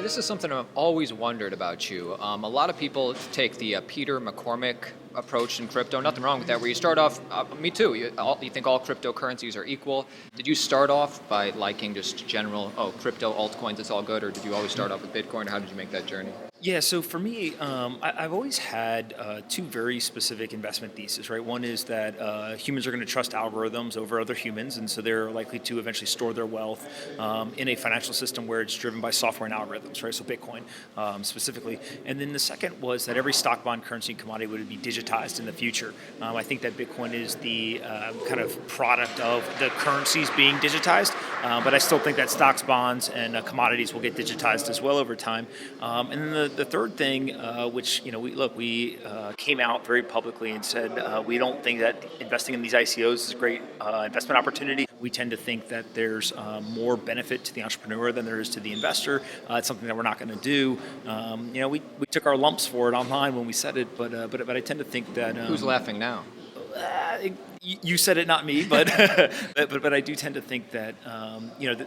This is something I've always wondered about you. A lot of people take the Peter McCormick approach in crypto. Nothing wrong with that, where you start off, me too, you think all cryptocurrencies are equal. Did you start off by liking just general, crypto, altcoins, it's all good, or did you always start off with Bitcoin? How did you make that journey? Yeah, so for me, I've always had two very specific investment theses, right? One is that humans are going to trust algorithms over other humans, and so they're likely to eventually store their wealth in a financial system where it's driven by software and algorithms, right? So Bitcoin specifically. And then the second was that every stock, bond, currency, and commodity would be digitized in the future. I think that Bitcoin is the kind of product of the currencies being digitized, but I still think that stocks, bonds, and commodities will get digitized as well over time. And then the third thing, which we came out very publicly and said we don't think that investing in these ICOs is a great investment opportunity. We tend to think that there's more benefit to the entrepreneur than there is to the investor. It's something that we're not going to do. We took our lumps for it online when we said it, but I tend to think that who's laughing now? You said it, not me, but but I do tend to think that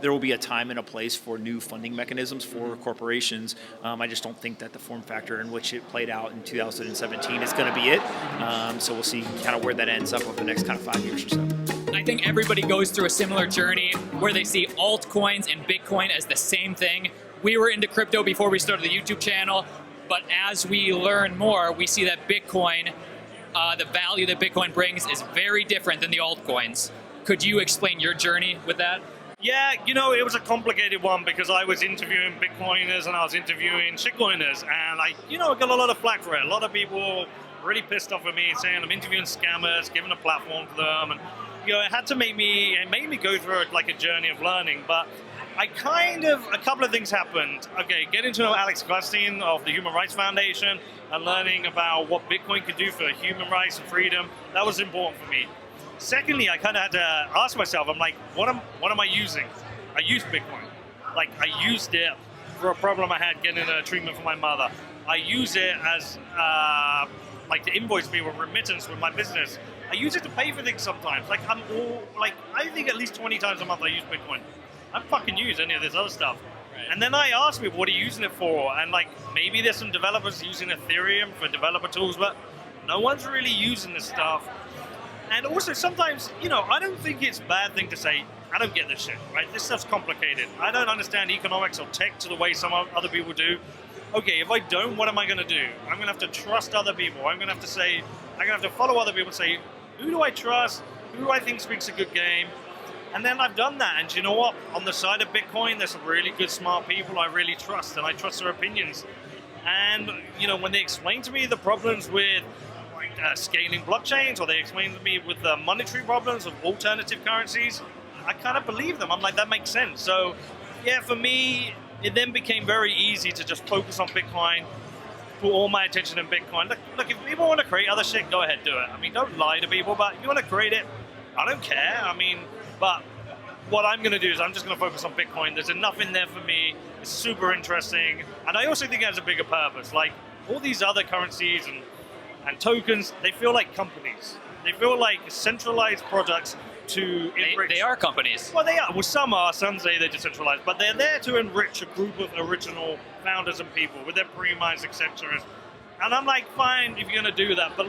there will be a time and a place for new funding mechanisms for corporations. I just don't think that the form factor in which it played out in 2017 is going to be it. So we'll see kind of where that ends up over the next kind of 5 years or so. I think everybody goes through a similar journey where they see altcoins and Bitcoin as the same thing. We were into crypto before we started the YouTube channel, but as we learn more, we see that Bitcoin, the value that Bitcoin brings is very different than the altcoins. Could you explain your journey with that? Yeah, it was a complicated one because I was interviewing Bitcoiners and I was interviewing shitcoiners, and I got a lot of flack for it. A lot of people really pissed off at me saying I'm interviewing scammers, giving a platform to them, and it made me go through like a journey of learning. But a couple of things happened. Okay, getting to know Alex Gladstein of the Human Rights Foundation and learning about what Bitcoin could do for human rights and freedom, that was important for me. Secondly, I kind of had to ask myself, I'm like, what am I using? I used Bitcoin. Like, I used it for a problem I had getting a treatment for my mother. I use it as, to invoice me with remittance with my business. I use it to pay for things sometimes. I think at least 20 times a month I use Bitcoin. I don't fucking use any of this other stuff. Right. And then I asked people, what are you using it for? And maybe there's some developers using Ethereum for developer tools, but no one's really using this stuff. And also sometimes, I don't think it's a bad thing to say, I don't get this shit, right? This stuff's complicated. I don't understand economics or tech to the way some other people do. Okay, if I don't, what am I going to do? I'm going to have to trust other people. I'm going to have to follow other people and say, who do I trust? Who do I think speaks a good game? And then I've done that, and you know what? On the side of Bitcoin, there's some really good, smart people I really trust, and I trust their opinions. And, when they explain to me the problems with scaling blockchains, or they explain to me with the monetary problems of alternative currencies, I kind of believe them. I'm like, that makes sense. So, yeah, for me, it then became very easy to just focus on Bitcoin, put all my attention in Bitcoin. Look, if people want to create other shit, go ahead, do it. I mean, don't lie to people, but if you want to create it, I don't care. But what I'm going to do is I'm just going to focus on Bitcoin. There's enough in there for me. It's super interesting. And I also think it has a bigger purpose. Like, all these other currencies and tokens, they feel like companies. They feel like centralized products to enrich. They are companies. Well, they are. Well, some are. Some say they're decentralized. But they're there to enrich a group of original founders and people with their pre-minds, etc. And I'm like, fine, if you're going to do that. But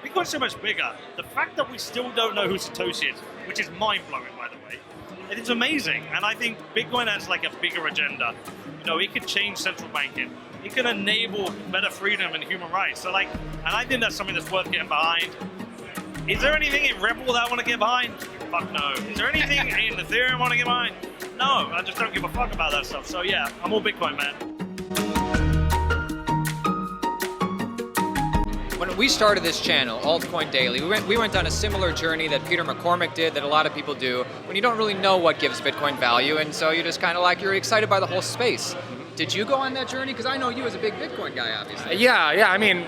Bitcoin's so much bigger. The fact that we still don't know who Satoshi is, which is mind-blowing, by the way, it's amazing. And I think Bitcoin has a bigger agenda. It could change central banking. It can enable better freedom and human rights. And I think that's something that's worth getting behind. Is there anything in Ripple that I want to get behind? Fuck no. Is there anything in Ethereum I want to get behind? No, I just don't give a fuck about that stuff. So yeah, I'm all Bitcoin, man. When we started this channel, Altcoin Daily, we went on a similar journey that Peter McCormick did, that a lot of people do, when you don't really know what gives Bitcoin value, and so you just kind of you're excited by the whole space. Did you go on that journey? Because I know you as a big Bitcoin guy, obviously. Yeah. I mean,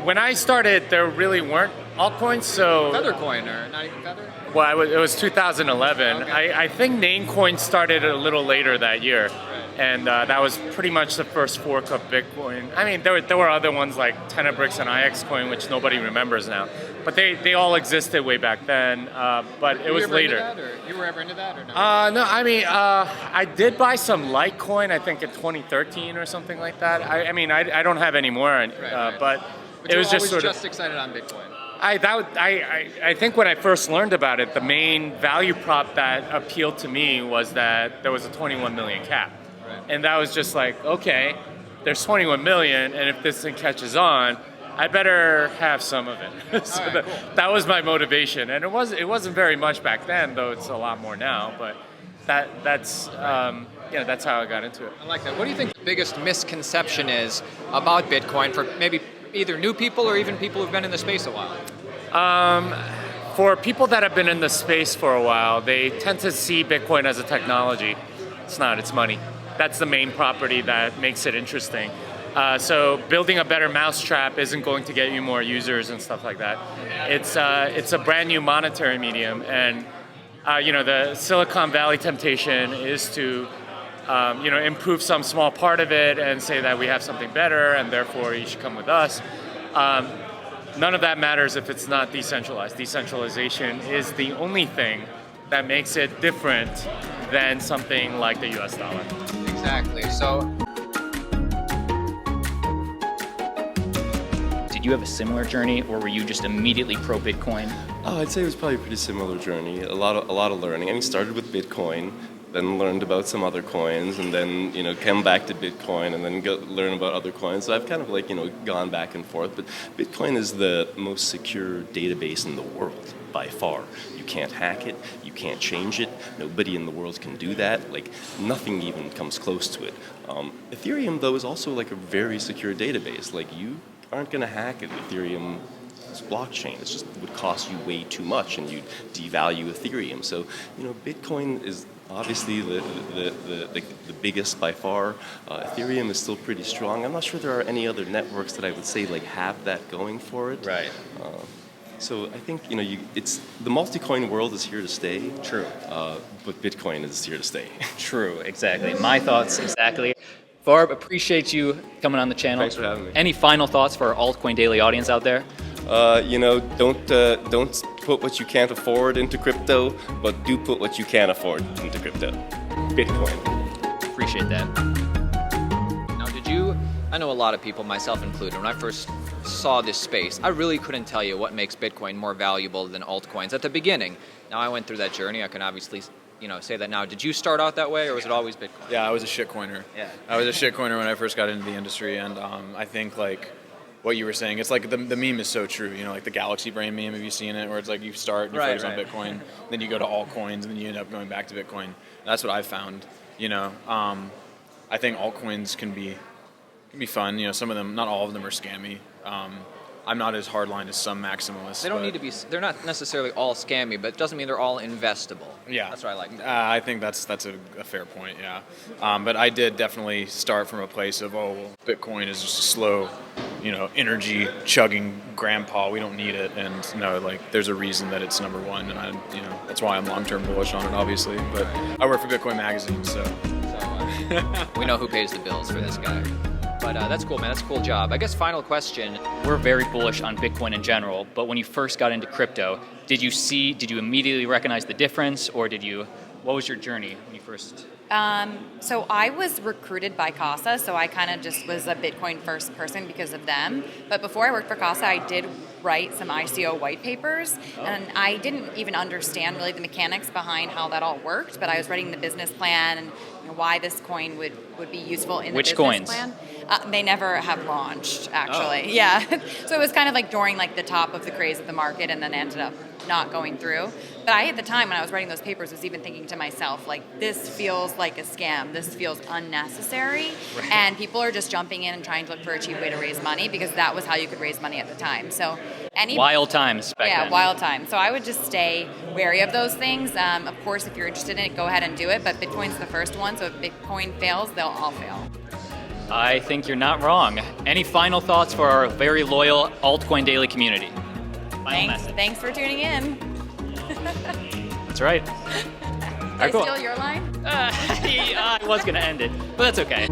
when I started, there really weren't altcoins, so... Feathercoin, or not even Feather? Well, it was 2011. Okay. I think Namecoin started a little later that year. And that was pretty much the first fork of Bitcoin. I mean, there were other ones like Tenebrix and IXCoin, which nobody remembers now. But they all existed way back then, but it was later. You were ever into that or no? No, I mean, I did buy some Litecoin, I think in 2013 or something like that. I mean, I don't have any more, but it was just sort of... just excited on Bitcoin. I think when I first learned about it, the main value prop that appealed to me was that there was a 21 million cap. And that was just like, okay, there's 21 million, and if this thing catches on, I better have some of it. So cool. That was my motivation, and it wasn't very much back then, though it's a lot more now. But that's how I got into it. I like that. What do you think the biggest misconception is about Bitcoin for maybe either new people or even people who've been in the space a while? For people that have been in the space for a while, they tend to see Bitcoin as a technology. It's not. It's money. That's the main property that makes it interesting. So building a better mousetrap isn't going to get you more users and stuff like that. It's a brand new monetary medium, and the Silicon Valley temptation is to improve some small part of it and say that we have something better and therefore you should come with us. None of that matters if it's not decentralized. Decentralization is the only thing that makes it different than something like the US dollar. Exactly. So, did you have a similar journey, or were you just immediately pro Bitcoin? Oh, I'd say it was probably a pretty similar journey. A lot of learning. I mean, started with Bitcoin, then learned about some other coins, and then came back to Bitcoin, and then learn about other coins. So I've kind of gone back and forth. But Bitcoin is the most secure database in the world by far. You can't hack it. You can't change it. Nobody in the world can do that. Like nothing even comes close to it. Ethereum though is also like a very secure database. Like you aren't going to hack an Ethereum blockchain. It just would cost you way too much, and you'd devalue Ethereum. So Bitcoin is obviously the biggest by far. Ethereum is still pretty strong. I'm not sure there are any other networks that I would say have that going for it. Right. So I think it's the multi-coin world is here to stay. True. But Bitcoin is here to stay. True, exactly. My thoughts exactly. Barb, appreciate you coming on the channel. Thanks for having me. Any final thoughts for our Altcoin Daily audience out there? Don't put what you can't afford into crypto, but do put what you can afford into crypto. Bitcoin. Appreciate that. now I know a lot of people, myself included, when I first saw this space, I really couldn't tell you what makes Bitcoin more valuable than altcoins at the beginning. Now I went through that journey. I can obviously say that now. Did you start out that way, or was it always Bitcoin? Yeah, I was a shitcoiner. Yeah. I was a shitcoiner when I first got into the industry, and I think what you were saying, it's like the meme is so true. Like the Galaxy Brain meme. Have you seen it? Where it's like you start and you focus on Bitcoin, then you go to altcoins, and then you end up going back to Bitcoin. That's what I found. I think altcoins can be fun. Some of them, not all of them, are scammy. I'm not as hardline as some maximalists. They don't need to be. They're not necessarily all scammy, but it doesn't mean they're all investable. Yeah, that's what I like. I think that's a fair point. Yeah, but I did definitely start from a place of Bitcoin is just a slow, energy chugging grandpa. We don't need it, and there's a reason that it's number one, and that's why I'm long term bullish on it, obviously. But I work for Bitcoin Magazine, so we know who pays the bills for this guy. But that's cool, man. That's a cool job. I guess final question. We're very bullish on Bitcoin in general, but when you first got into crypto, did you immediately recognize the difference, or what was your journey when you first? So I was recruited by Casa, so I kind of just was a Bitcoin first person because of them. But before I worked for Casa, I did write some ICO white papers, and I didn't even understand really the mechanics behind how that all worked, but I was writing the business plan and why this coin would be useful in the business plan. They never have launched, actually. Oh. Yeah. So it was kind of like during the top of the craze of the market, and then ended up not going through. But I, at the time when I was writing those papers, was even thinking to myself, this feels like a scam. This feels unnecessary. Right. And people are just jumping in and trying to look for a cheap way to raise money, because that was how you could raise money at the time. So wild times back then. Yeah, wild times. So I would just stay wary of those things. Of course, if you're interested in it, go ahead and do it. But Bitcoin's the first one, so if Bitcoin fails, they'll all fail. I think you're not wrong. Any final thoughts for our very loyal Altcoin Daily community? Final message. Thanks for tuning in. That's right. Did I steal your line? I was going to end it, but that's okay.